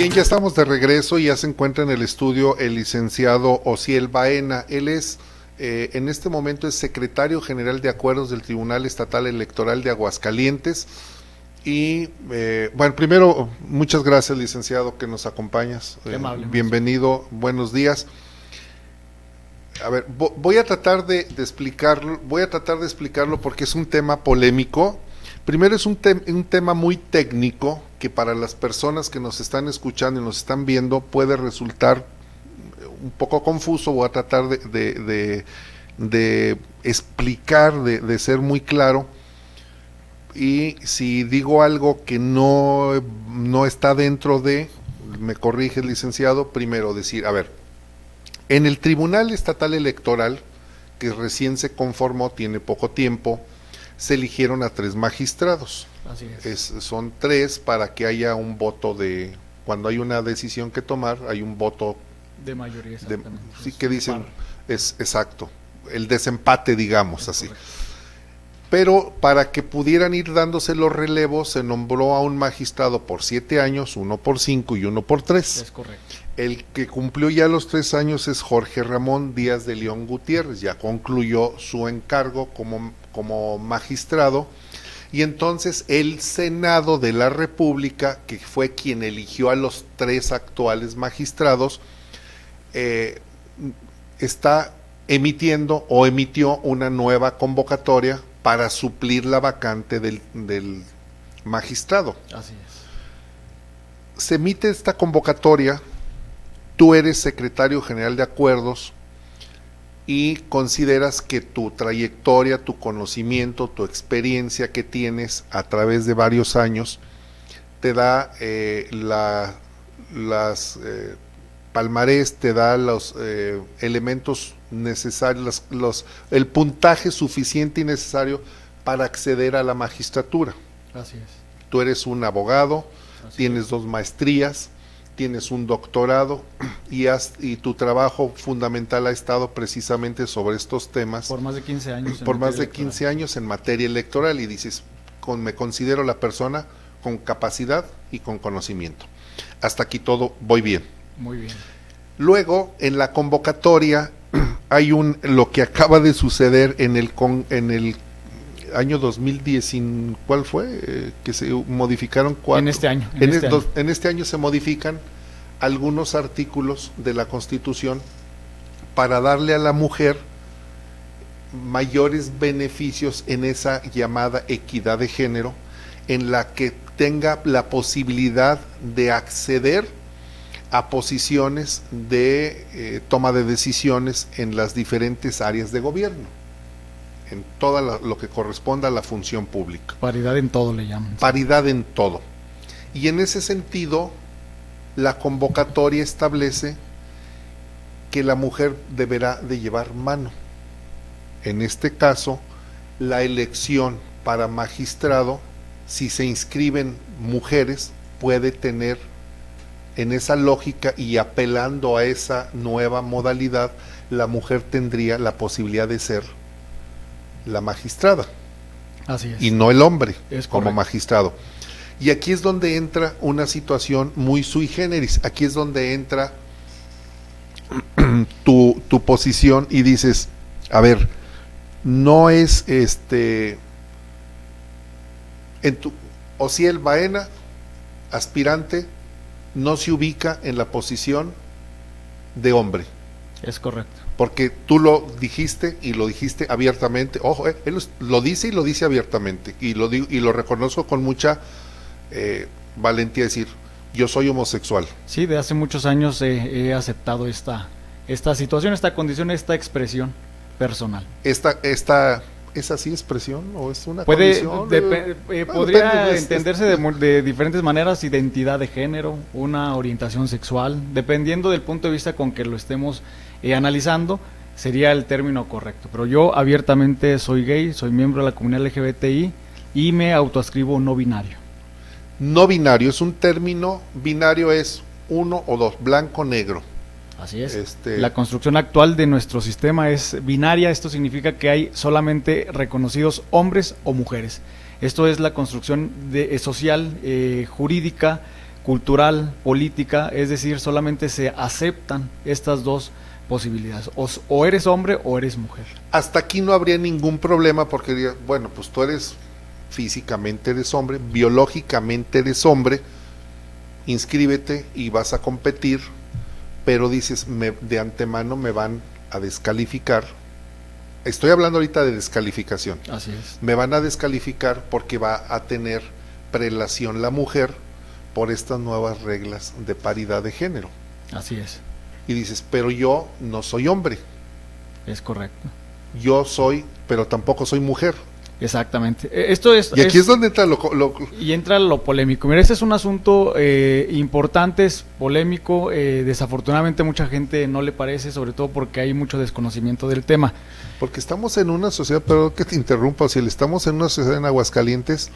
Bien, ya estamos de regreso y ya se encuentra en el estudio el licenciado Osiel Baena. Él es, en este momento es secretario general de acuerdos del Tribunal Estatal Electoral de Aguascalientes. Y bueno, primero, muchas gracias, licenciado, que nos acompañas. Qué amable, bienvenido, buenos días. A ver, voy a tratar de explicarlo porque es un tema polémico. Primero es un tema muy técnico que para las personas que nos están escuchando y nos están viendo puede resultar un poco confuso. Voy a tratar de explicar, de ser muy claro, y si digo algo que no está dentro de, me corrige el licenciado. Primero decir, a ver, en el Tribunal Estatal Electoral, que recién se conformó, tiene poco tiempo, se eligieron a 3 magistrados. Así Son 3 para que haya un voto de, cuando hay una decisión que tomar, hay un voto de mayoría. Sí, que dicen, es exacto, el desempate, digamos así. Correcto. Pero para que pudieran ir dándose los relevos, se nombró a un magistrado por 7 años, 1 por 5 y 1 por 3. Es correcto. El que cumplió ya los 3 años es Jorge Ramón Díaz de León Gutiérrez, ya concluyó su encargo como magistrado, y entonces el Senado de la República, que fue quien eligió a los 3 actuales magistrados, está emitiendo o emitió una nueva convocatoria para suplir la vacante del magistrado. Así es. Se emite esta convocatoria, tú eres secretario general de acuerdos y consideras que tu trayectoria, tu conocimiento, tu experiencia que tienes a través de varios años te da las palmarés, te da los elementos necesarios, el puntaje suficiente y necesario para acceder a la magistratura. Así es. Tú eres un abogado, tienes es. 2 maestrías, tienes un doctorado y tu trabajo fundamental ha estado precisamente sobre estos temas. Por más de 15 años. Por más de 15 años en materia electoral, y dices, me considero la persona con capacidad y con conocimiento. Hasta aquí todo voy bien. Muy bien. Luego, en la convocatoria, hay lo que acaba de suceder en el año 2010, ¿cuál fue? Que se modificaron 4. En este año. En este año se modifican algunos artículos de la Constitución para darle a la mujer mayores beneficios en esa llamada equidad de género, en la que tenga la posibilidad de acceder a posiciones de toma de decisiones en las diferentes áreas de gobierno, en todo lo que corresponda a la función pública. Paridad en todo le llaman. Paridad en todo. Y en ese sentido, la convocatoria establece que la mujer deberá de llevar mano. En este caso, la elección para magistrado, si se inscriben mujeres, puede tener, en esa lógica y apelando a esa nueva modalidad, la mujer tendría la posibilidad de ser la magistrada. Así es. Y no el hombre como correcto. magistrado. Y aquí es donde entra una situación muy sui generis. Aquí es donde entra tu posición y dices, a ver, no es Osiel Baena, aspirante, no se ubica en la posición de hombre. Es correcto. Porque tú lo dijiste y lo dijiste abiertamente. Ojo, él lo dice y lo dice abiertamente. Y lo reconozco con mucha valentía, decir, yo soy homosexual. Sí, de hace muchos años he aceptado esta situación, esta condición, esta expresión personal. ¿Es así expresión o es una condición? Podría entenderse de diferentes maneras: identidad de género, una orientación sexual, dependiendo del punto de vista con que lo estemos analizando, sería el término correcto. Pero yo abiertamente soy gay, soy miembro de la comunidad LGBTI y me autoascribo no binario. No binario es un término, binario es 1 o 2, blanco, negro. Así es. La construcción actual de nuestro sistema es binaria. Esto significa que hay solamente reconocidos hombres o mujeres. Esto es la construcción social, jurídica, cultural, política, es decir, solamente se aceptan estas dos posibilidades, o eres hombre o eres mujer. Hasta aquí no habría ningún problema porque diría, bueno, pues tú eres físicamente eres hombre, biológicamente eres hombre, inscríbete y vas a competir, pero dices, de antemano me van a descalificar. Estoy hablando ahorita de descalificación. Así es. Me van a descalificar porque va a tener prelación la mujer por estas nuevas reglas de paridad de género. Así es. Y dices, pero yo no soy hombre. Es correcto. Yo soy, pero tampoco soy mujer. Exactamente. Esto es. Y aquí es donde entra y entra lo polémico. Mira, este es un asunto importante, es polémico. Desafortunadamente mucha gente no le parece, sobre todo porque hay mucho desconocimiento del tema. Porque estamos en una sociedad, perdón que te interrumpa, si estamos en una sociedad en Aguascalientes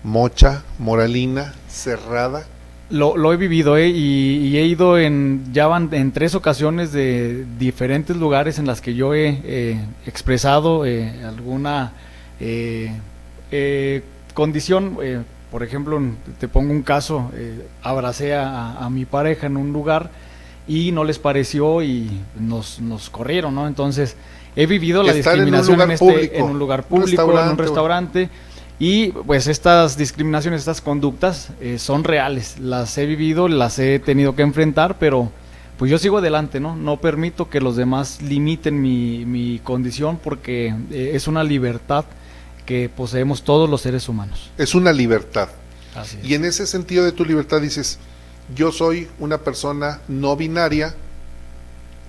mocha, moralina, cerrada. Lo he vivido, y he ido ya van en 3 ocasiones de diferentes lugares en las que yo he expresado alguna condición. Por ejemplo, te pongo un caso, abracé a mi pareja en un lugar y no les pareció y nos corrieron, ¿no? Entonces he vivido la discriminación en un lugar público, en un restaurante. Y pues estas discriminaciones, estas conductas son reales, las he vivido, las he tenido que enfrentar, pero pues yo sigo adelante, ¿no? No permito que los demás limiten mi condición porque es una libertad que poseemos todos los seres humanos. Es una libertad. Así es. Y en ese sentido de tu libertad dices, yo soy una persona no binaria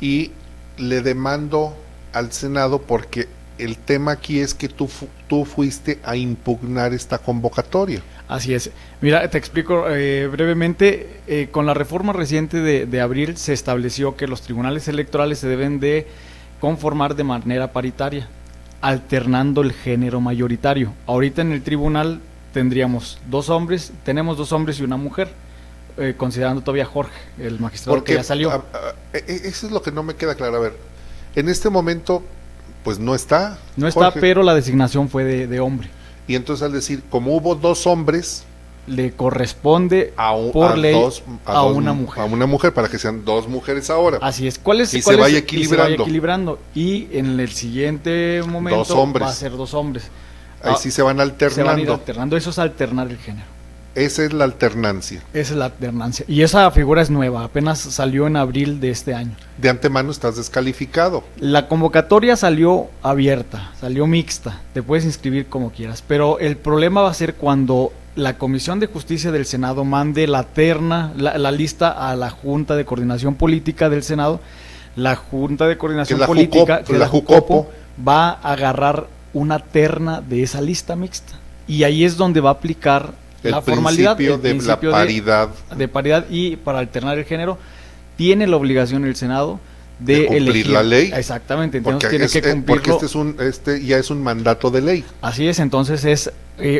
y le demando al Senado porque el tema aquí es que tú fuiste a impugnar esta convocatoria. Así es. Mira, te explico brevemente. Con la reforma reciente de abril se estableció que los tribunales electorales se deben de conformar de manera paritaria, alternando el género mayoritario. Ahorita en el tribunal tenemos 2 hombres y una mujer, considerando todavía Jorge, el magistrado que ya salió. Eso es lo que no me queda claro. A ver, en este momento pues no está. No está, Jorge, pero la designación fue de hombre. Y entonces al decir, como hubo 2 hombres, le corresponde por ley a una mujer. A una mujer, para que sean 2 mujeres ahora. Así es. ¿Cuál es? Y se vaya equilibrando. Y en el siguiente momento va a ser 2 hombres. Ahí sí se van alternando. Se van a ir alternando. Eso es alternar el género. Esa es la alternancia. Esa es la alternancia. Y esa figura es nueva, apenas salió en abril de este año. De antemano estás descalificado. La convocatoria salió abierta, salió mixta, te puedes inscribir como quieras, pero el problema va a ser cuando la Comisión de Justicia del Senado mande la terna, la lista a la Junta de Coordinación Política del Senado. La Junta de Coordinación Política, que es la Jucopo, va a agarrar una terna de esa lista mixta. Y ahí es donde va a aplicar la formalidad, el principio de la paridad. De paridad, y para alternar el género tiene la obligación el Senado de cumplir elegir la ley. Exactamente, entonces tiene que cumplirlo. Porque este ya es un mandato de ley. Así es, entonces es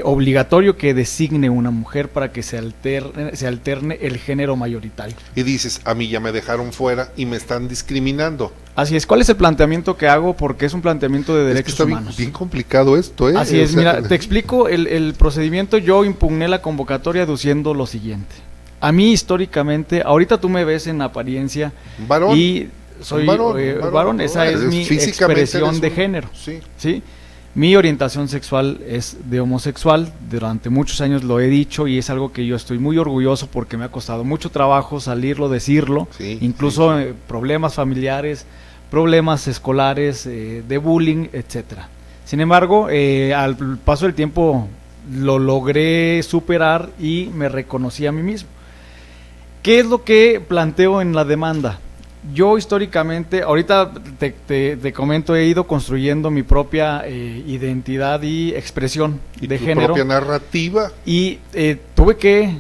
obligatorio que designe una mujer para que se alterne el género mayoritario. Y dices, a mí ya me dejaron fuera y me están discriminando. Así es. ¿Cuál es el planteamiento que hago? Porque es un planteamiento de derechos humanos. Bien complicado esto, ¿eh? Así es, mira, te explico el procedimiento. Yo impugné la convocatoria aduciendo lo siguiente. A mí históricamente, ahorita tú me ves en apariencia varón, y soy varón, esa es mi expresión de género. Sí. Mi orientación sexual es de homosexual, durante muchos años lo he dicho y es algo que yo estoy muy orgulloso porque me ha costado mucho trabajo salirlo, decirlo, incluso problemas familiares, problemas escolares, de bullying, etcétera. Sin embargo, al paso del tiempo lo logré superar y me reconocí a mí mismo. ¿Qué es lo que planteo en la demanda? Yo históricamente, ahorita te comento, he ido construyendo mi propia identidad y expresión de género. Propia narrativa. Y tuve que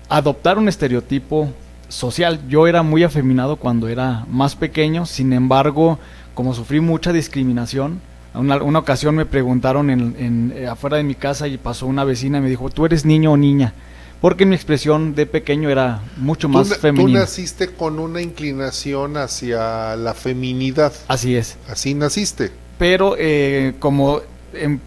adoptar un estereotipo social. Yo era muy afeminado cuando era más pequeño, sin embargo, como sufrí mucha discriminación, una ocasión me preguntaron afuera de mi casa y pasó una vecina y me dijo, ¿tú eres niño o niña? Porque mi expresión de pequeño era mucho más femenina. Tú naciste con una inclinación hacia la feminidad. Así es. Así naciste. Pero como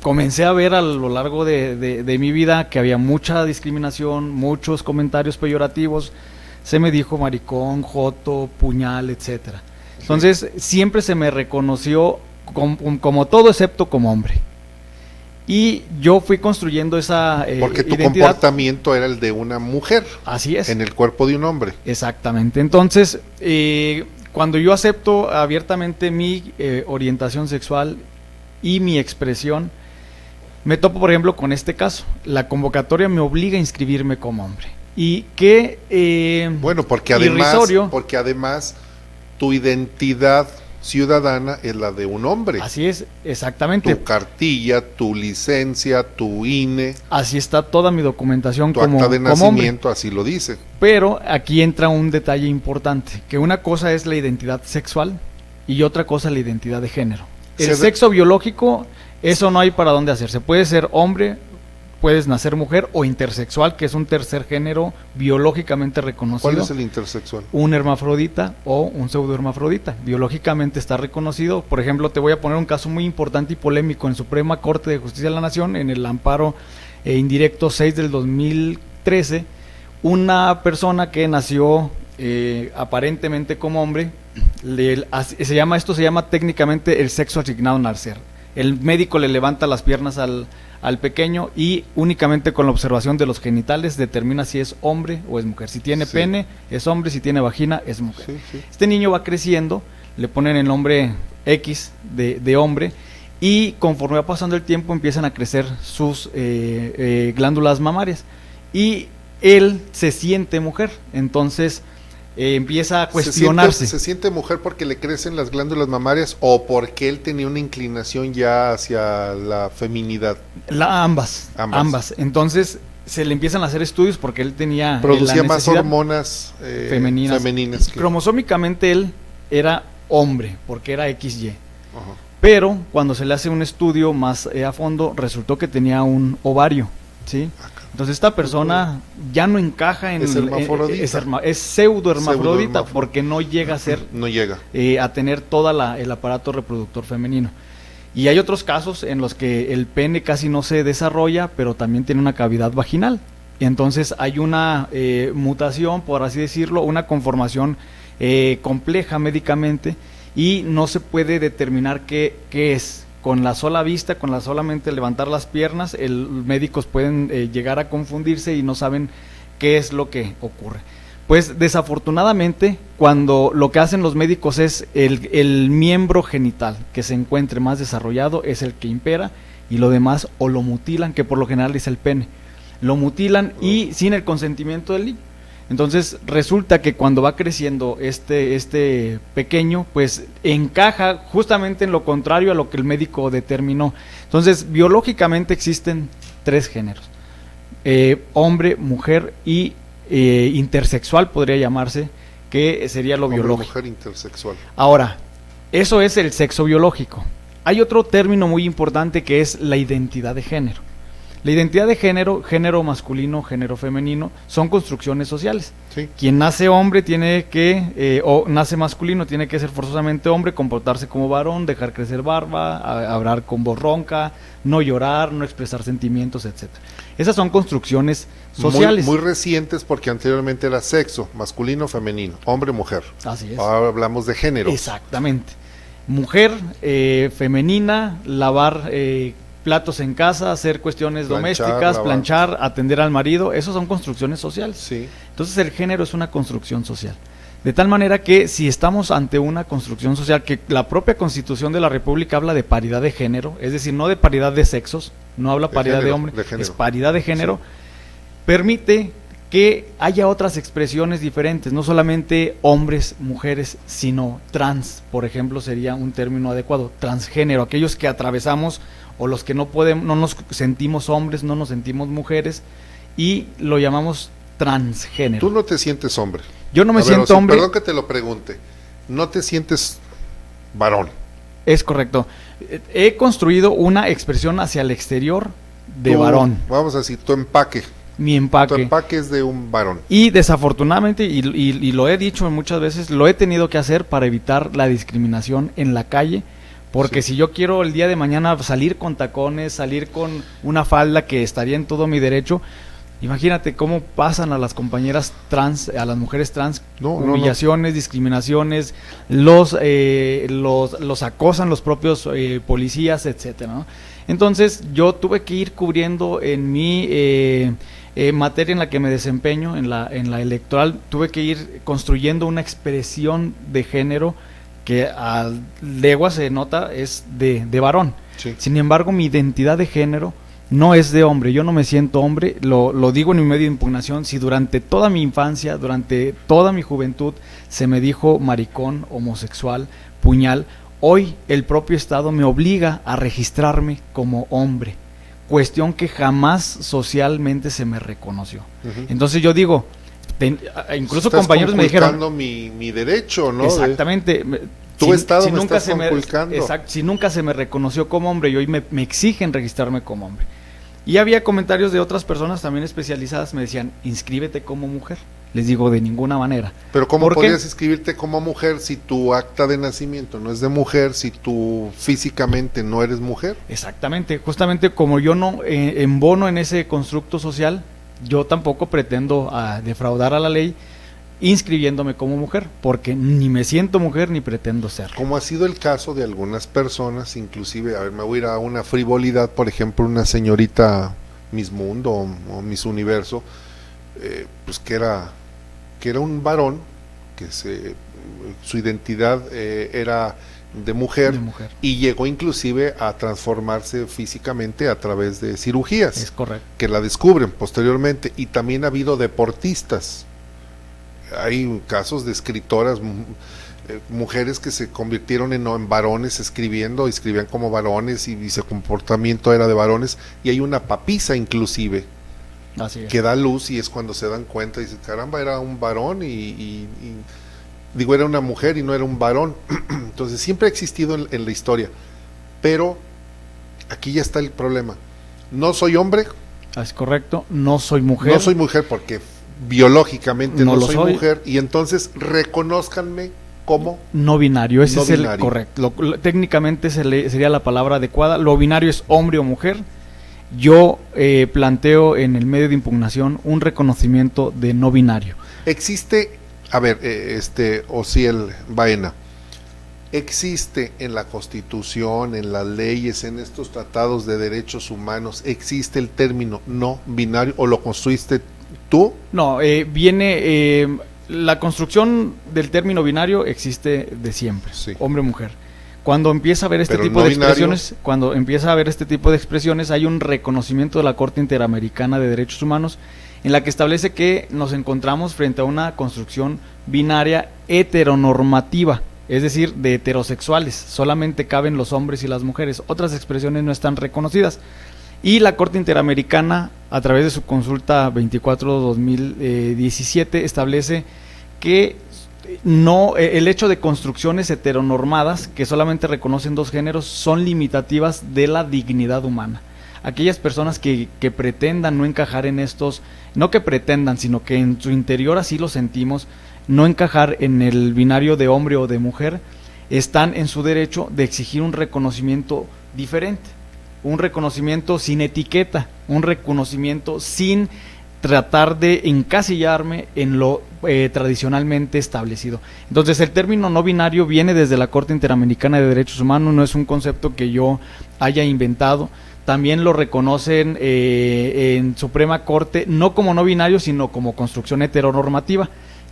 comencé a ver a lo largo de mi vida que había mucha discriminación, muchos comentarios peyorativos, se me dijo maricón, joto, puñal, etcétera. Entonces siempre se me reconoció como todo excepto como hombre. Y yo fui construyendo esa porque tu identidad. comportamiento era el de una mujer. Así es. En el cuerpo de un hombre. Exactamente. Entonces, cuando yo acepto abiertamente mi orientación sexual y mi expresión, me topo, por ejemplo, con este caso. La convocatoria me obliga a inscribirme como hombre. Y que bueno, porque además tu identidad ciudadana es la de un hombre. Así es, exactamente. Tu cartilla, tu licencia, tu INE. Así está toda mi documentación tu como acta de nacimiento, hombre. así lo dice. Pero aquí entra un detalle importante, que una cosa es la identidad sexual y otra cosa la identidad de género. El sexo biológico, eso no hay para dónde hacerse. Puede ser hombre, puedes nacer mujer o intersexual, que es un tercer género biológicamente reconocido. ¿Cuál es el intersexual? Un hermafrodita o un pseudohermafrodita. Biológicamente está reconocido. Por ejemplo, te voy a poner un caso muy importante y polémico en Suprema Corte de Justicia de la Nación, en el amparo indirecto 6 del 2013. Una persona que nació aparentemente como hombre, se llama técnicamente el sexo asignado al nacer. El médico le levanta las piernas al pequeño y únicamente con la observación de los genitales determina si es hombre o es mujer. Si tiene pene, es hombre; si tiene vagina, es mujer. Este niño va creciendo, le ponen el nombre X de hombre, y conforme va pasando el tiempo empiezan a crecer sus glándulas mamarias y él se siente mujer. Entonces empieza a cuestionarse. ¿Se siente mujer porque le crecen las glándulas mamarias o porque él tenía una inclinación ya hacia la feminidad? Ambas. Entonces se le empiezan a hacer estudios porque él producía más hormonas femeninas. Cromosómicamente él era hombre porque era XY. Pero cuando se le hace un estudio más a fondo, resultó que tenía un ovario, ¿sí? Entonces esta persona ya no encaja en es pseudohermafrodita porque no llega a ser, a tener toda el aparato reproductor femenino. Y hay otros casos en los que el pene casi no se desarrolla, pero también tiene una cavidad vaginal. Y entonces hay una mutación, por así decirlo, una conformación compleja médicamente, y no se puede determinar qué es. Con la sola vista, con la solamente levantar las piernas, médicos pueden llegar a confundirse y no saben qué es lo que ocurre. Pues desafortunadamente, cuando lo que hacen los médicos es el miembro genital que se encuentre más desarrollado es el que impera, y lo demás o lo mutilan, que por lo general es el pene. Lo mutilan y sin el consentimiento del niño. Entonces resulta que cuando va creciendo este pequeño, pues encaja justamente en lo contrario a lo que el médico determinó. Entonces biológicamente existen 3 géneros: hombre, mujer y intersexual podría llamarse, que sería lo biológico. Mujer intersexual. Ahora, eso es el sexo biológico. Hay otro término muy importante que es la identidad de género. La identidad de género masculino, género femenino, son construcciones sociales. Sí. Quien nace hombre tiene que, o nace masculino, tiene que ser forzosamente hombre, comportarse como varón, dejar crecer barba, hablar con voz ronca, no llorar, no expresar sentimientos, etcétera. Esas son construcciones sociales. Muy recientes, porque anteriormente era sexo, masculino, femenino, hombre, mujer. Así es. Ahora hablamos de género. Exactamente. Mujer, femenina, lavar platos en casa, hacer cuestiones domésticas, planchar, atender al marido, esos son construcciones sociales. Sí. Entonces el género es una construcción social. De tal manera que si estamos ante una construcción social, que la propia Constitución de la República habla de paridad de género, es decir, no de paridad de sexos, no habla paridad de hombre, es paridad de género, permite que haya otras expresiones diferentes, no solamente hombres, mujeres, sino trans, por ejemplo, sería un término adecuado, transgénero, aquellos que atravesamos o los que no nos sentimos hombres, no nos sentimos mujeres, y lo llamamos transgénero. Tú no te sientes hombre. Yo no me siento hombre. Perdón que te lo pregunte. ¿No te sientes varón? Es correcto. He construido una expresión hacia el exterior de varón. Vamos a decir, tu empaque. Mi empaque. Tu empaque es de un varón. Y desafortunadamente, y lo he dicho muchas veces, lo he tenido que hacer para evitar la discriminación en la calle, Porque si yo quiero el día de mañana salir con tacones, salir con una falda, que estaría en todo mi derecho, imagínate cómo pasan a las compañeras trans, a las mujeres trans, humillaciones, discriminaciones, los acosan los propios policías, etcétera, ¿no? Entonces yo tuve que ir cubriendo en mi materia en la que me desempeño, en la electoral, tuve que ir construyendo una expresión de género que a legua se nota es de varón. Sí. Sin embargo, mi identidad de género no es de hombre, yo no me siento hombre, lo digo en mi medio de impugnación. Si durante toda mi infancia, durante toda mi juventud se me dijo maricón, homosexual, puñal, hoy el propio Estado me obliga a registrarme como hombre, cuestión que jamás socialmente se me reconoció. Entonces yo digo, incluso estás compañeros me dijeron mi derecho, ¿no? Exactamente. Tu Estado me estás conculcando. Exacto, si nunca se me reconoció como hombre y hoy me exigen registrarme como hombre. Y había comentarios de otras personas también especializadas, me decían, inscríbete como mujer. Les digo, de ninguna manera. Pero ¿cómo podrías inscribirte como mujer si tu acta de nacimiento no es de mujer, si tú físicamente no eres mujer? Exactamente, justamente como yo no embono en ese constructo social, yo tampoco pretendo defraudar a la ley inscribiéndome como mujer, porque ni me siento mujer ni pretendo ser. Como ha sido el caso de algunas personas, inclusive, a ver, me voy a ir a una frivolidad, por ejemplo, una señorita Miss Mundo o Miss Universo, pues que era un varón, que su identidad era de mujer, y llegó inclusive a transformarse físicamente a través de cirugías. Es correcto. Que la descubren posteriormente, y también ha habido deportistas. Hay casos de escritoras, mujeres que se convirtieron en varones escribían como varones y su comportamiento era de varones, y hay una papisa inclusive. Así es. Que da luz, y es cuando se dan cuenta y dicen, caramba, era un varón y digo, era una mujer y no era un varón. Entonces siempre ha existido en la historia, pero aquí ya está el problema. No soy hombre. Es correcto, no soy mujer. No soy mujer porque biológicamente no soy mujer, y entonces reconózcanme como no binario. Ese no es binario. El correcto. Técnicamente sería la palabra adecuada. Lo binario es hombre o mujer. Yo planteo en el medio de impugnación un reconocimiento de no binario. Existe, a ver, Osiel Baena, existe en la Constitución, en las leyes, en estos tratados de derechos humanos, existe el término no binario, o lo construiste tú? No, la construcción del término binario existe de siempre, sí. Hombre o mujer. Cuando empieza a haber este tipo de expresiones, hay un reconocimiento de la Corte Interamericana de Derechos Humanos en la que establece que nos encontramos frente a una construcción binaria heteronormativa, es decir, de heterosexuales. Solamente caben los hombres y las mujeres. Otras expresiones no están reconocidas. Y la Corte Interamericana, a través de su consulta 24/2017, establece que el hecho de construcciones heteronormadas que solamente reconocen dos géneros son limitativas de la dignidad humana. Aquellas personas que pretendan no encajar en estos, no que pretendan, sino que en su interior así lo sentimos, no encajar en el binario de hombre o de mujer, están en su derecho de exigir un reconocimiento diferente, un reconocimiento sin etiqueta, un reconocimiento sin tratar de encasillarme en lo tradicionalmente establecido. Entonces el término no binario viene desde la Corte Interamericana de Derechos Humanos, no es un concepto que yo haya inventado. También lo reconocen en Suprema Corte, no como no binario, sino como construcción heteronormativa,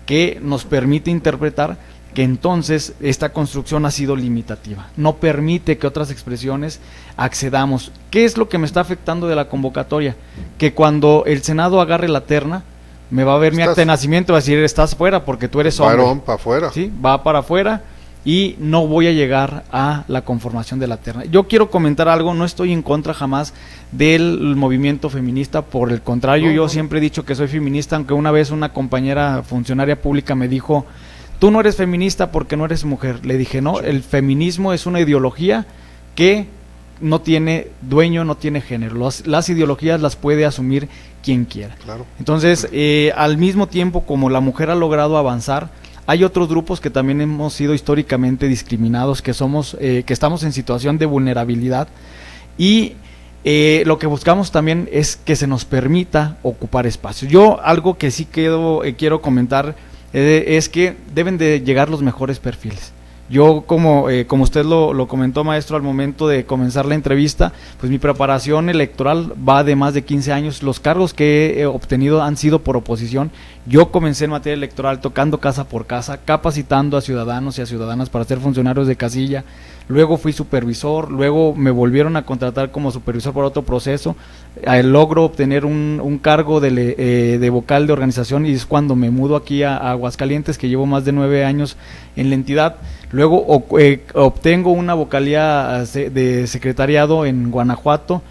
que nos permite interpretar que entonces esta construcción ha sido limitativa, no permite que otras expresiones accedamos. ¿Qué es lo que me está afectando de la convocatoria? Que cuando el Senado agarre la terna, me va a ver mi acta de nacimiento, va a decir, estás fuera porque tú eres hombre. Varón para afuera. Sí, va para afuera y no voy a llegar a la conformación de la terna. Yo quiero comentar algo, no estoy en contra jamás del movimiento feminista, por el contrario, yo siempre he dicho que soy feminista, aunque una vez una compañera funcionaria pública me dijo, tú no eres feminista porque no eres mujer. Le dije, no, el feminismo es una ideología que no tiene dueño, no tiene género. Las ideologías las puede asumir quien quiera. Claro. Entonces, al mismo tiempo como la mujer ha logrado avanzar, hay otros grupos que también hemos sido históricamente discriminados, que estamos en situación de vulnerabilidad, y lo que buscamos también es que se nos permita ocupar espacios. Yo algo que sí quiero comentar es que deben de llegar los mejores perfiles. Yo, como usted lo comentó, maestro, al momento de comenzar la entrevista, pues mi preparación electoral va de más de 15 años. Los cargos que he obtenido han sido por oposición. Yo comencé en materia electoral tocando casa por casa, capacitando a ciudadanos y a ciudadanas para ser funcionarios de casilla. Luego fui supervisor, luego me volvieron a contratar como supervisor por otro proceso. Logro obtener un cargo de vocal de organización, y es cuando me mudo aquí a Aguascalientes, que llevo más de 9 años en la entidad. Luego obtengo una vocalía de secretariado en Guanajuato,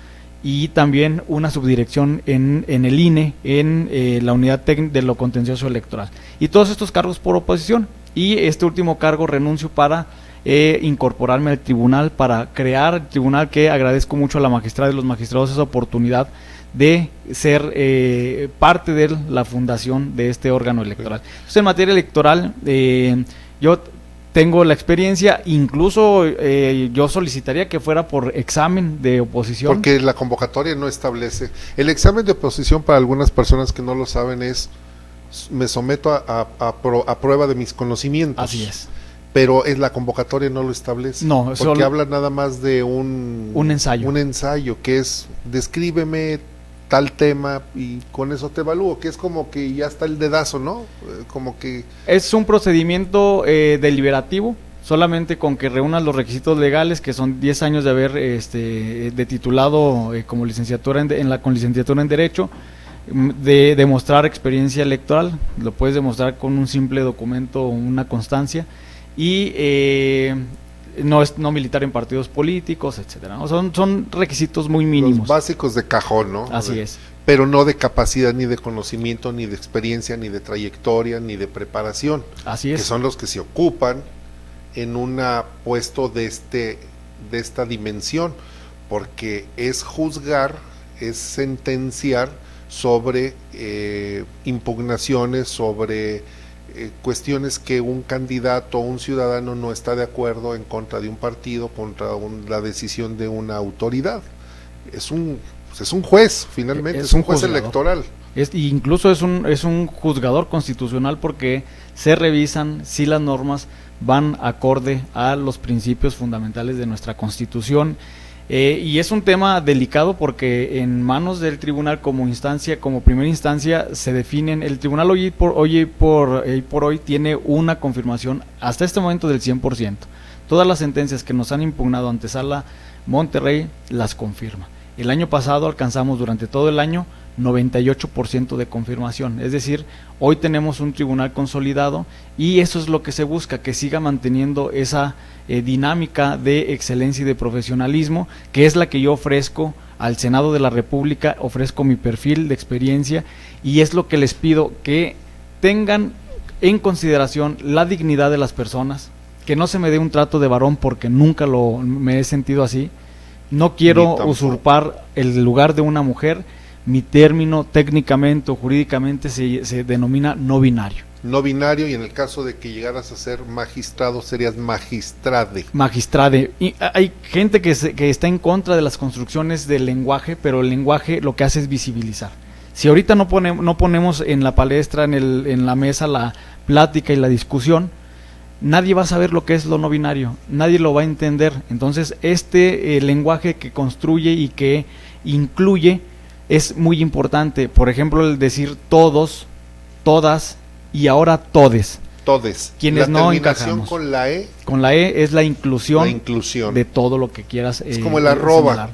y también una subdirección en el INE, en la unidad de lo contencioso electoral. Y todos estos cargos por oposición. Y este último cargo renuncio para incorporarme al tribunal, para crear el tribunal, que agradezco mucho a la magistrada y los magistrados esa oportunidad de ser parte de la fundación de este órgano electoral. Entonces, en materia electoral, yo tengo la experiencia, incluso yo solicitaría que fuera por examen de oposición. Porque la convocatoria no establece. El examen de oposición, para algunas personas que no lo saben, es: me someto a prueba de mis conocimientos. Así es. Pero la convocatoria no lo establece. No, porque solo habla nada más de un ensayo. Un ensayo, que es: descríbeme tal tema y con eso te evalúo, que es como que ya está el dedazo, ¿no? Como que es un procedimiento deliberativo, solamente con que reúnas los requisitos legales, que son 10 años de haber de titulado como licenciatura con licenciatura en Derecho, de demostrar experiencia electoral. Lo puedes demostrar con un simple documento o una constancia, y no militar en partidos políticos, etcétera, ¿no? Son requisitos muy mínimos. Los básicos de cajón, ¿no? Así es. Pero no de capacidad, ni de conocimiento, ni de experiencia, ni de trayectoria, ni de preparación. Así es. Que son los que se ocupan en un puesto de esta dimensión, porque es juzgar, es sentenciar sobre impugnaciones, sobre cuestiones que un candidato o un ciudadano no está de acuerdo, en contra de un partido, contra la decisión de una autoridad. Es un juez, finalmente, es un juez juzgador electoral. Incluso es un juzgador constitucional, porque se revisan si las normas van acorde a los principios fundamentales de nuestra Constitución. Y es un tema delicado, porque en manos del tribunal como primera instancia, se definen. El tribunal hoy por hoy tiene una confirmación hasta este momento del 100%. Todas las sentencias que nos han impugnado ante Sala Monterrey las confirma. El año pasado alcanzamos durante todo el año 98% de confirmación, es decir, hoy tenemos un tribunal consolidado, y eso es lo que se busca, que siga manteniendo esa dinámica de excelencia y de profesionalismo, que es la que yo ofrezco al Senado de la República. Ofrezco mi perfil de experiencia, y es lo que les pido, que tengan en consideración la dignidad de las personas, que no se me dé un trato de varón, porque nunca me he sentido así. No quiero usurpar el lugar de una mujer. Mi término técnicamente o jurídicamente se denomina no binario. No binario, y en el caso de que llegaras a ser magistrado, serías magistrade. Magistrade. Y hay gente que está en contra de las construcciones del lenguaje, pero el lenguaje lo que hace es visibilizar. Si ahorita no ponemos en la palestra, en la mesa, la plática y la discusión, nadie va a saber lo que es lo no binario, nadie lo va a entender. Entonces, lenguaje que construye y que incluye es muy importante. Por ejemplo, el decir todos, todas y ahora todes. Todes. Quienes no encajamos. Con la E. Con la E es la inclusión. La inclusión. De todo lo que quieras. Es como el arroba.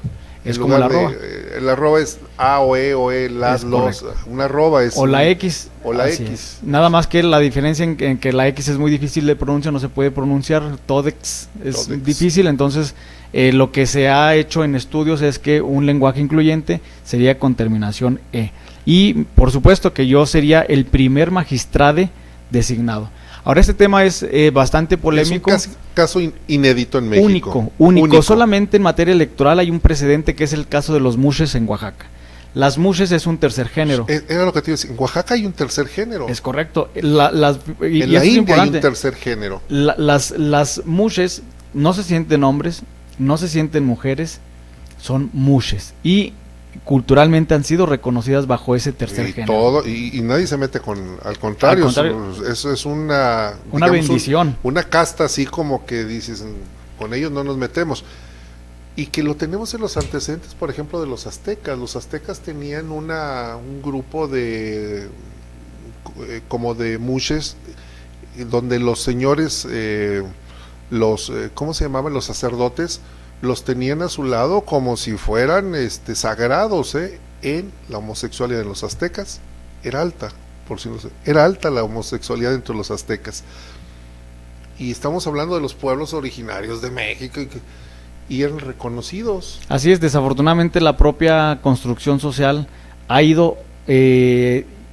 Es como el arroba. El arroba es A o E, las, los. Una arroba es. O la X. O la X. Es. Nada más que la diferencia en que la X es muy difícil de pronunciar, no se puede pronunciar. Todex es difícil, entonces lo que se ha hecho en estudios es que un lenguaje incluyente sería con terminación E. Y por supuesto que yo sería el primer magistrade designado. Ahora, este tema es bastante polémico. Es un caso inédito en México. Único. Solamente en materia electoral hay un precedente, que es el caso de los mushes en Oaxaca. Las mushes es un tercer género. Era lo que te iba a decir. En Oaxaca hay un tercer género. Es correcto. En la India hay un tercer género. Las mushes no se sienten hombres, no se sienten mujeres, son mushes. Y culturalmente han sido reconocidas bajo ese tercer género. Y nadie se mete al contrario, eso es una bendición. Una casta así como que dices, con ellos no nos metemos. Y que lo tenemos en los antecedentes, por ejemplo, de los aztecas. Los aztecas tenían un grupo como de mushes, donde los señores, ¿cómo se llamaban? Los sacerdotes, los tenían a su lado como si fueran sagrados. En la homosexualidad de los aztecas era alta, era alta la homosexualidad entre los aztecas. Y estamos hablando de los pueblos originarios de México y eran reconocidos. Así es, desafortunadamente la propia construcción social ha ido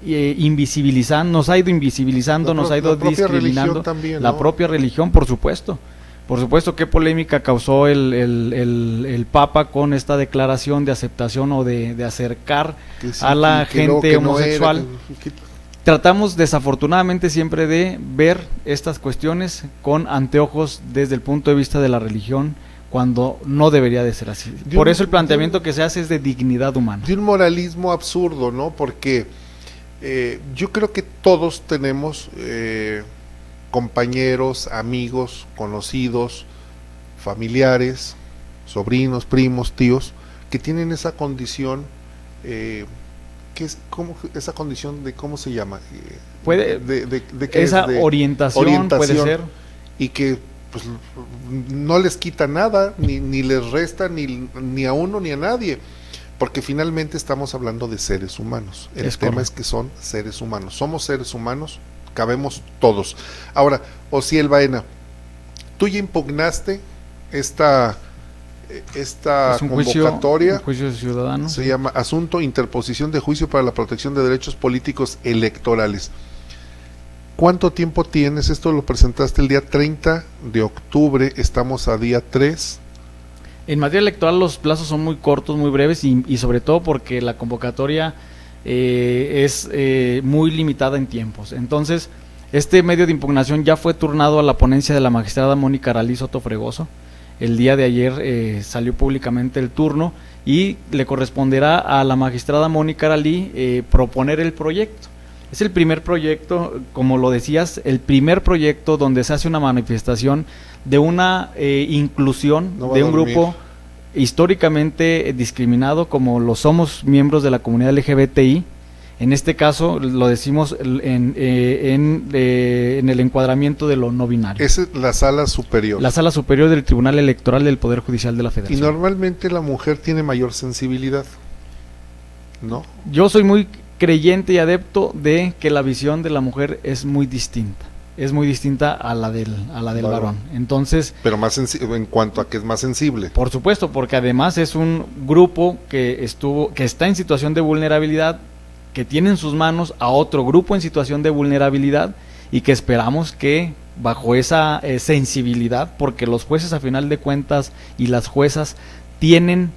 invisibilizando, nos ha ido discriminando. También, la propia religión, por supuesto. Por supuesto, qué polémica causó el Papa con esta declaración de aceptación o de acercar a la gente homosexual. Tratamos desafortunadamente siempre de ver estas cuestiones con anteojos desde el punto de vista de la religión, cuando no debería de ser así. Por eso el planteamiento que se hace es de dignidad humana. De un moralismo absurdo, ¿no? Porque yo creo que todos tenemos compañeros, amigos, conocidos, familiares, sobrinos, primos, tíos, que tienen esa condición, esa condición de, ¿cómo se llama? Esa orientación puede ser. Y que pues no les quita nada, ni les resta, ni a uno ni a nadie, porque finalmente estamos hablando de seres humanos. El tema es que son seres humanos, somos seres humanos, cabemos todos. Ahora, Osiel Baena, tú ya impugnaste esta convocatoria, un juicio ciudadano. Se llama Asunto Interposición de Juicio para la Protección de Derechos Políticos Electorales. ¿Cuánto tiempo tienes? Esto lo presentaste el día 30 de octubre, estamos a día 3. En materia electoral los plazos son muy cortos, muy breves y sobre todo porque la convocatoria es muy limitada en tiempos. Entonces, este medio de impugnación ya fue turnado a la ponencia de la magistrada Mónica Aralí Soto Fregoso. El día de ayer salió públicamente el turno y le corresponderá a la magistrada Mónica Aralí proponer el proyecto. Es el primer proyecto, como lo decías, el primer proyecto donde se hace una manifestación de una inclusión de un grupo históricamente discriminado como lo somos miembros de la comunidad LGBTI. En este caso lo decimos en el encuadramiento de lo no binario. Esa es la sala superior. La sala superior del Tribunal Electoral del Poder Judicial de la Federación. Y normalmente la mujer tiene mayor sensibilidad, ¿no? Yo soy muy creyente y adepto de que la visión de la mujer es muy distinta a la del varón. Entonces, pero más en cuanto a que es más sensible. Por supuesto, porque además es un grupo que está en situación de vulnerabilidad, que tiene en sus manos a otro grupo en situación de vulnerabilidad y que esperamos que bajo esa sensibilidad, porque los jueces a final de cuentas y las juezas tienen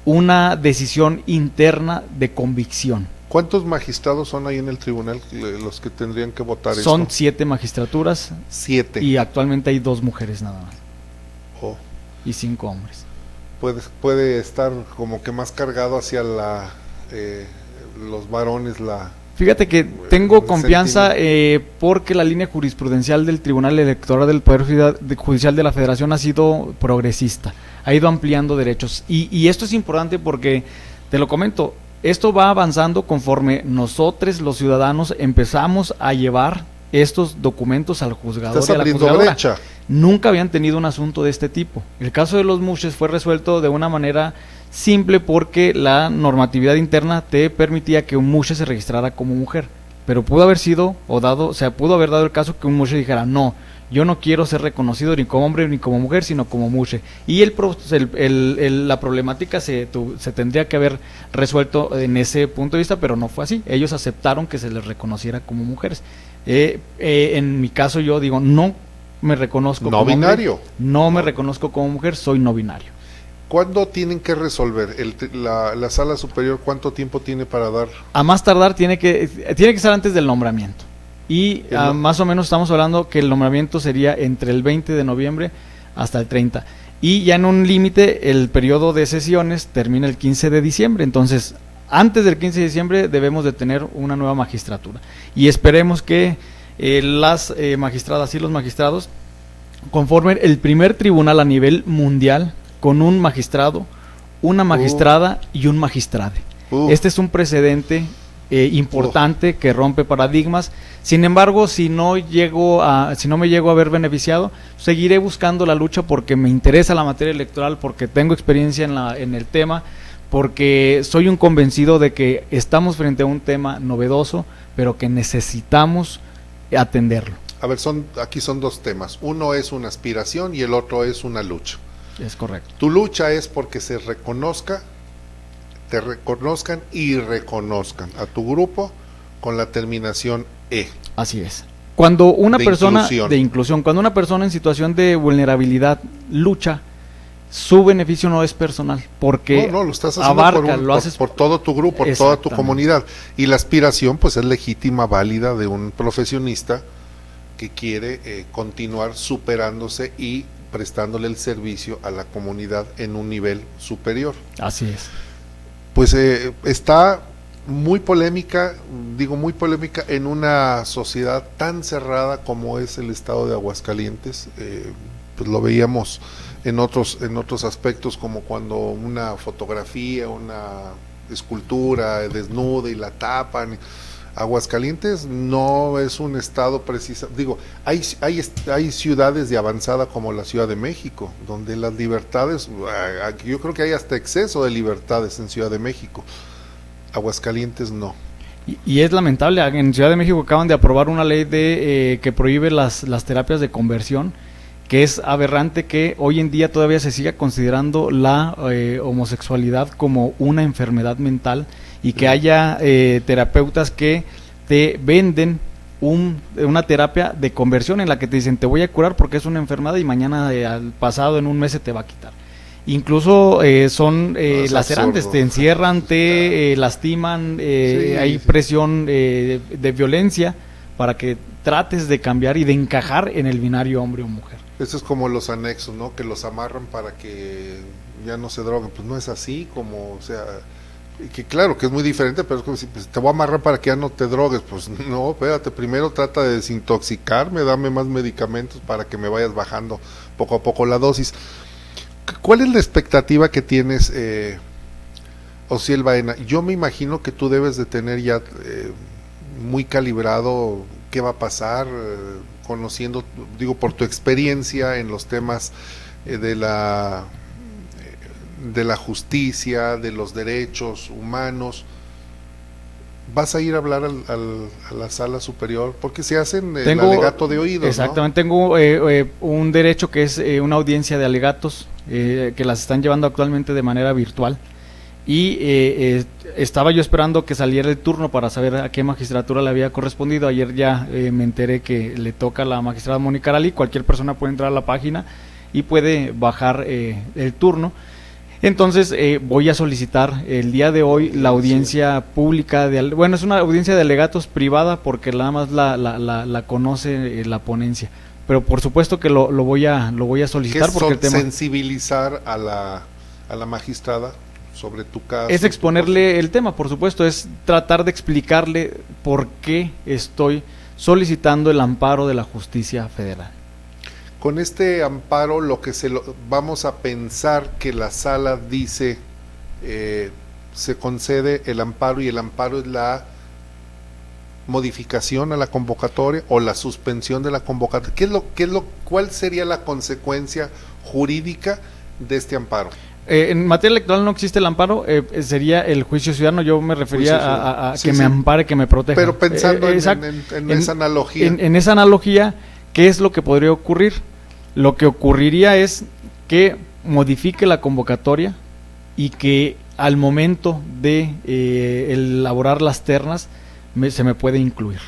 una decisión interna de convicción. ¿Cuántos magistrados son ahí en el tribunal los que tendrían que votar esto? Son 7 magistraturas. 7. Y actualmente hay 2 mujeres nada más. Oh. Y 5 hombres. Puede estar como que más cargado hacia los varones Fíjate que tengo confianza porque la línea jurisprudencial del Tribunal Electoral del Poder Judicial de la Federación ha sido progresista, ha ido ampliando derechos y esto es importante porque, te lo comento, esto va avanzando conforme nosotros los ciudadanos empezamos a llevar estos documentos al juzgador. Estás y a la juzgadora. Brecha. Nunca habían tenido un asunto de este tipo. El caso de los mushes fue resuelto de una manera simple porque la normatividad interna te permitía que un mushe se registrara como mujer, pero pudo haber sido pudo haber dado el caso que un mushe dijera no, yo no quiero ser reconocido ni como hombre ni como mujer, sino como mushe, y la problemática se tendría que haber resuelto en ese punto de vista, pero no fue así. Ellos aceptaron que se les reconociera como mujeres. En mi caso yo digo, no me reconozco no como binario. Hombre, no me reconozco como mujer, soy no binario. ¿Cuándo tienen que resolver? La sala superior, ¿cuánto tiempo tiene para dar? A más tardar tiene que ser antes del nombramiento. Y más o menos estamos hablando que el nombramiento sería entre el 20 de noviembre hasta el 30. Y ya en un límite, el periodo de sesiones termina el 15 de diciembre. Entonces, antes del 15 de diciembre debemos de tener una nueva magistratura. Y esperemos que las magistradas y los magistrados conformen el primer tribunal a nivel mundial con un magistrado, una magistrada y un magistrade. Este es un precedente importante que rompe paradigmas. Sin embargo, si no me llego a ver beneficiado, seguiré buscando la lucha porque me interesa la materia electoral, porque tengo experiencia en el tema, porque soy un convencido de que estamos frente a un tema novedoso, pero que necesitamos atenderlo. A ver, aquí son dos temas. Uno es una aspiración y el otro es una lucha. Es correcto. Tu lucha es porque te reconozcan y reconozcan a tu grupo con la terminación E. Así es. Cuando una persona inclusión. De inclusión, cuando una persona en situación de vulnerabilidad lucha, su beneficio no es personal, porque lo estás haciendo por todo tu grupo, por toda tu comunidad. Y la aspiración pues es legítima, válida de un profesionista que quiere continuar superándose y prestándole el servicio a la comunidad en un nivel superior. Así es. Pues está muy polémica en una sociedad tan cerrada como es el estado de Aguascalientes. Pues lo veíamos en otros aspectos, como cuando una fotografía, una escultura desnuda y la tapan. Aguascalientes no es un estado preciso, hay ciudades de avanzada como la Ciudad de México, donde las libertades, yo creo que hay hasta exceso de libertades en Ciudad de México. Aguascalientes no. Y es lamentable, en Ciudad de México acaban de aprobar una ley que prohíbe las terapias de conversión, que es aberrante que hoy en día todavía se siga considerando la homosexualidad como una enfermedad mental, y que haya terapeutas que te venden una terapia de conversión en la que te dicen: te voy a curar porque es una enfermedad y mañana al pasado en un mes se te va a quitar. Incluso son lacerantes, absurdo. Te encierran, te lastiman, hay presión de violencia para que trates de cambiar y de encajar en el binario hombre o mujer. Eso es como los anexos, ¿no? Que los amarran para que ya no se droguen. Pues no es así, como, o sea, que claro que es muy diferente, pero es como si pues, te voy a amarrar para que ya no te drogues. Pues no, espérate, primero trata de desintoxicarme, dame más medicamentos para que me vayas bajando poco a poco la dosis. ¿Cuál es la expectativa que tienes, Osiel Baena? Yo me imagino que tú debes de tener ya muy calibrado qué va a pasar, conociendo, por tu experiencia en los temas de la justicia, de los derechos humanos. ¿Vas a ir a hablar a la sala superior? Porque se hacen el alegato de oídos, exactamente, ¿no? Tengo un derecho que es una audiencia de alegatos que las están llevando actualmente de manera virtual, y estaba yo esperando que saliera el turno para saber a qué magistratura le había correspondido. Ayer ya me enteré que le toca a la magistrada Mónica Arali. Cualquier persona puede entrar a la página y puede bajar el turno. Entonces voy a solicitar el día de hoy la audiencia pública, es una audiencia de alegatos privada porque nada más la conoce la ponencia, pero por supuesto que lo voy a solicitar, porque el tema sensibilizar a la magistrada sobre tu caso. Es exponerle el tema, por supuesto, es tratar de explicarle por qué estoy solicitando el amparo de la justicia federal. Con este amparo, vamos a pensar que la sala dice, se concede el amparo, y el amparo es la modificación a la convocatoria o la suspensión de la convocatoria. ¿Cuál sería la consecuencia jurídica de este amparo? En materia electoral no existe el amparo, sería el juicio ciudadano. Yo me refería a que me ampare, que me proteja. Pero pensando en esa analogía. En esa analogía, ¿qué es lo que podría ocurrir? Lo que ocurriría es que modifique la convocatoria y que al momento de elaborar las ternas se me puede incluir.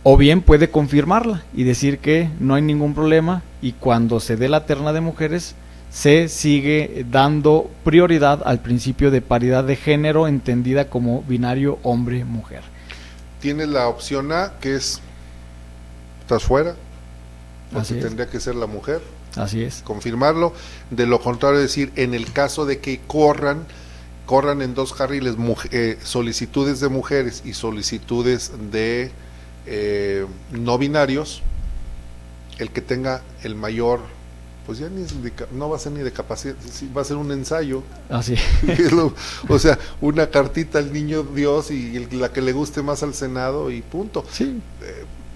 O bien puede confirmarla y decir que no hay ningún problema, y cuando se dé la terna de mujeres se sigue dando prioridad al principio de paridad de género entendida como binario hombre-mujer. Tienes la opción A, que es estás fuera, porque tendría que ser la mujer. Así es. Confirmarlo. De lo contrario, decir, en el caso de que corran en dos carriles solicitudes de mujeres y solicitudes de no binarios, el que tenga el mayor, pues ya no va a ser ni de capacidad, va a ser un ensayo. Así. O sea, una cartita al niño Dios y la que le guste más al Senado y punto. Sí.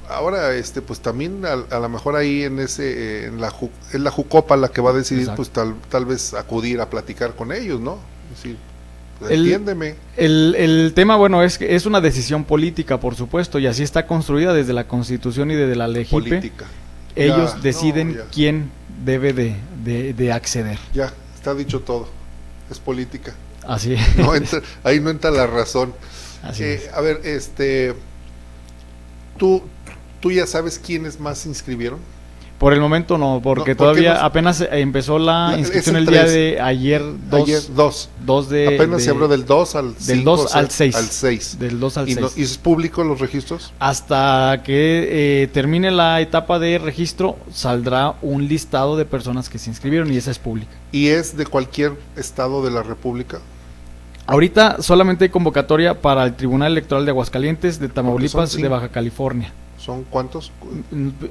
Ahora, pues también a lo mejor ahí en la Jucopa la que va a decidir. Exacto. Pues tal vez acudir a platicar con ellos, ¿no? Es decir, entiéndeme. El tema, bueno, es que es una decisión política, por supuesto, y así está construida desde la Constitución y desde la ley política. Ellos deciden quién debe de acceder. Ya, está dicho todo. Es política. Así es. Ahí no entra la razón. Así es. A ver, ¿Tú ya sabes quiénes más se inscribieron? Por el momento no, porque todavía apenas empezó la inscripción el día de ayer. Apenas se abrió del 2 al 5. Del 2 al 6. Al 6. Del 2 al 6. ¿Y es público los registros? Hasta que termine la etapa de registro, saldrá un listado de personas que se inscribieron y esa es pública. ¿Y es de cualquier estado de la República? Ahorita solamente hay convocatoria para el Tribunal Electoral de Aguascalientes, de Tamaulipas y de Baja California. ¿Son cuántos?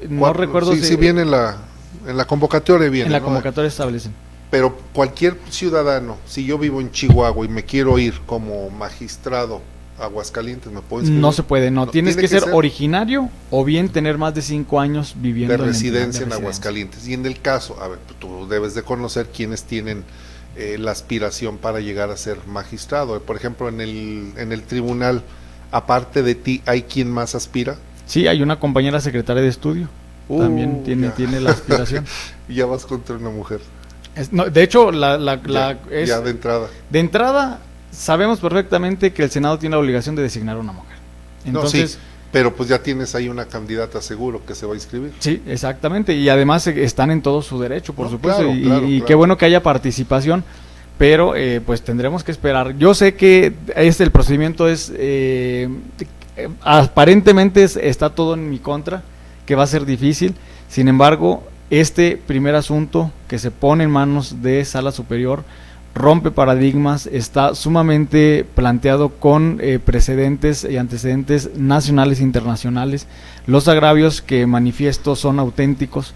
No recuerdo si viene en la convocatoria. Viene, en la convocatoria establecen. Pero cualquier ciudadano, si yo vivo en Chihuahua y me quiero ir como magistrado a Aguascalientes, ¿me puedo inscribir? No se puede, no. Tienes que ser originario o bien tener más de 5 años viviendo de residencia en Aguascalientes. Y en el caso, a ver, tú debes de conocer quiénes tienen la aspiración para llegar a ser magistrado. Por ejemplo, en el tribunal, aparte de ti, ¿hay quien más aspira? Sí, hay una compañera secretaria de estudio, también tiene la aspiración. Y ya vas contra una mujer. De hecho, ya de entrada. De entrada, sabemos perfectamente que el Senado tiene la obligación de designar a una mujer. Entonces, no, sí, pero pues ya tienes ahí una candidata seguro que se va a inscribir. Sí, exactamente, y además están en todo su derecho, por supuesto, claro, y qué bueno que haya participación, pero pues tendremos que esperar. Yo sé que el procedimiento es... aparentemente está todo en mi contra, que va a ser difícil. Sin embargo, este primer asunto que se pone en manos de Sala Superior rompe paradigmas, está sumamente planteado con precedentes y antecedentes nacionales e internacionales. Los agravios que manifiesto son auténticos,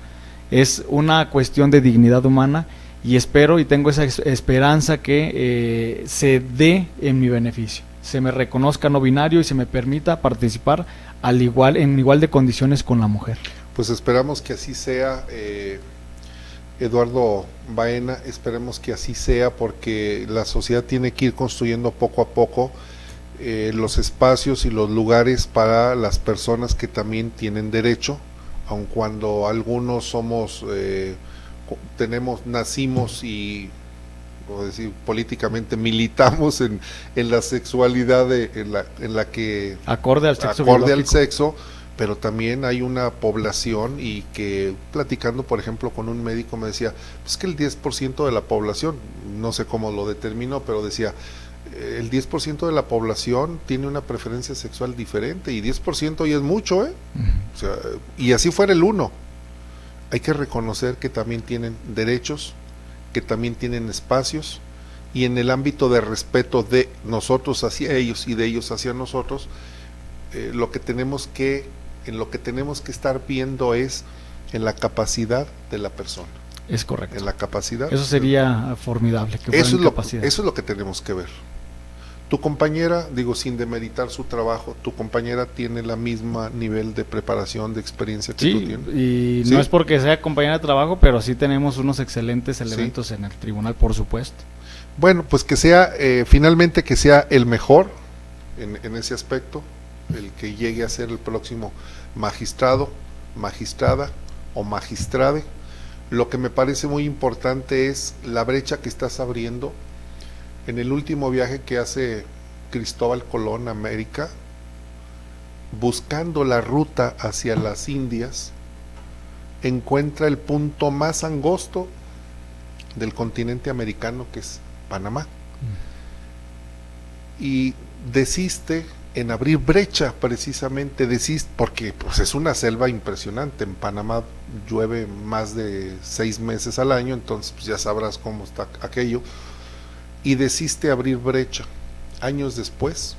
es una cuestión de dignidad humana y espero y tengo esa esperanza que se dé en mi beneficio, se me reconozca no binario y se me permita participar en igual de condiciones con la mujer. Pues esperamos que así sea, Eduardo Baena, esperemos que así sea, porque la sociedad tiene que ir construyendo poco a poco los espacios y los lugares para las personas que también tienen derecho, aun cuando algunos nacimos y, como decir, políticamente militamos en la sexualidad en la que acorde al sexo, pero también hay una población, y que platicando por ejemplo con un médico me decía, pues que el 10% de la población, no sé cómo lo determinó, pero decía, el 10% de la población tiene una preferencia sexual diferente, y 10% ya es mucho, O sea, y así fuera el 1%, hay que reconocer que también tienen derechos, que también tienen espacios, y en el ámbito de respeto de nosotros hacia ellos y de ellos hacia nosotros, en lo que tenemos que estar viendo es en la capacidad de la persona. Es correcto. En la capacidad. Eso sería formidable. Que eso es lo que tenemos que ver. Tu compañera, digo, sin demeritar su trabajo, tu compañera tiene la misma nivel de preparación, de experiencia que tú tienes. Y no es porque sea compañera de trabajo, pero sí tenemos unos excelentes elementos en el tribunal, por supuesto. Bueno, pues que sea, finalmente que sea el mejor en ese aspecto, el que llegue a ser el próximo magistrado, magistrada o magistrade. Lo que me parece muy importante es la brecha que estás abriendo. En el último viaje que hace Cristóbal Colón a América, buscando la ruta hacia las Indias, encuentra el punto más angosto del continente americano, que es Panamá. Y desiste en abrir brecha, precisamente, porque pues, es una selva impresionante. En Panamá llueve más de 6 meses al año, entonces pues, ya sabrás cómo está aquello. Y desiste abrir brecha. Años después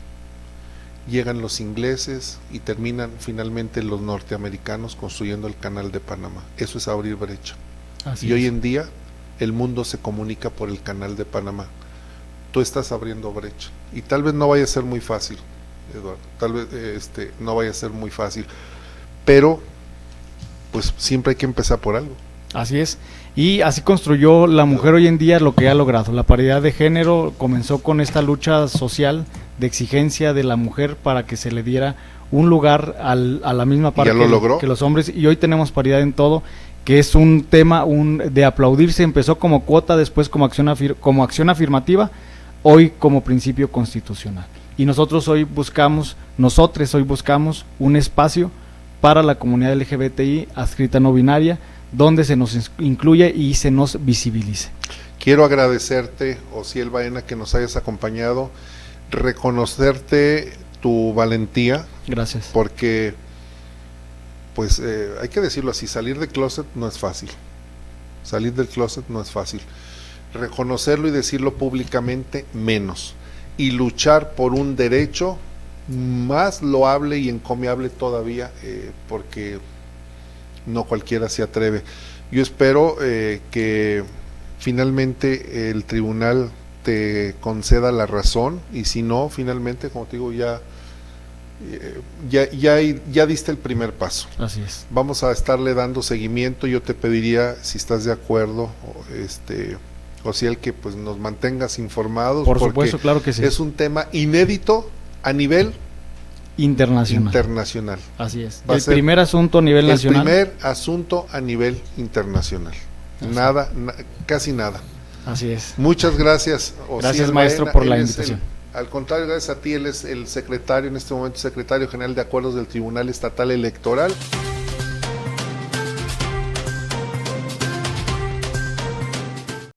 llegan los ingleses y terminan finalmente los norteamericanos construyendo el canal de Panamá. Eso es abrir brecha. Así y es. hoy en día el mundo se comunica por el canal de Panamá. Tú estás abriendo brecha y tal vez no vaya a ser muy fácil, Eduardo, tal vez no vaya a ser muy fácil, pero pues siempre hay que empezar por algo. Así es, y así construyó la mujer hoy en día lo que ha logrado. La paridad de género comenzó con esta lucha social de exigencia de la mujer para que se le diera un lugar a la misma par que los hombres, y hoy tenemos paridad en todo, que es un tema de aplaudirse. Empezó como cuota, después como acción afirmativa, hoy como principio constitucional. Y nosotros hoy buscamos un espacio para la comunidad LGBTI adscrita no binaria, donde se nos incluye y se nos visibilice. Quiero agradecerte, Osiel Baena, que nos hayas acompañado, reconocerte tu valentía. Gracias. Porque, pues, hay que decirlo así, salir del closet no es fácil. Salir del closet no es fácil. Reconocerlo y decirlo públicamente, menos. Y luchar por un derecho más loable y encomiable todavía, porque no cualquiera se atreve. Yo espero que finalmente el tribunal te conceda la razón, y si no, finalmente, como te digo, ya diste el primer paso. Así es. Vamos a estarle dando seguimiento. Yo te pediría, si estás de acuerdo, Osiel, que pues nos mantengas informados. Por supuesto, claro que sí. Es un tema inédito a nivel internacional. Así es. El primer asunto a nivel nacional. El primer asunto a nivel internacional. Casi nada. Así es. Muchas gracias, Osiel Gracias, maestro, por la invitación. Al contrario, gracias a ti. Él es el secretario, en este momento secretario general de Acuerdos del Tribunal Estatal Electoral.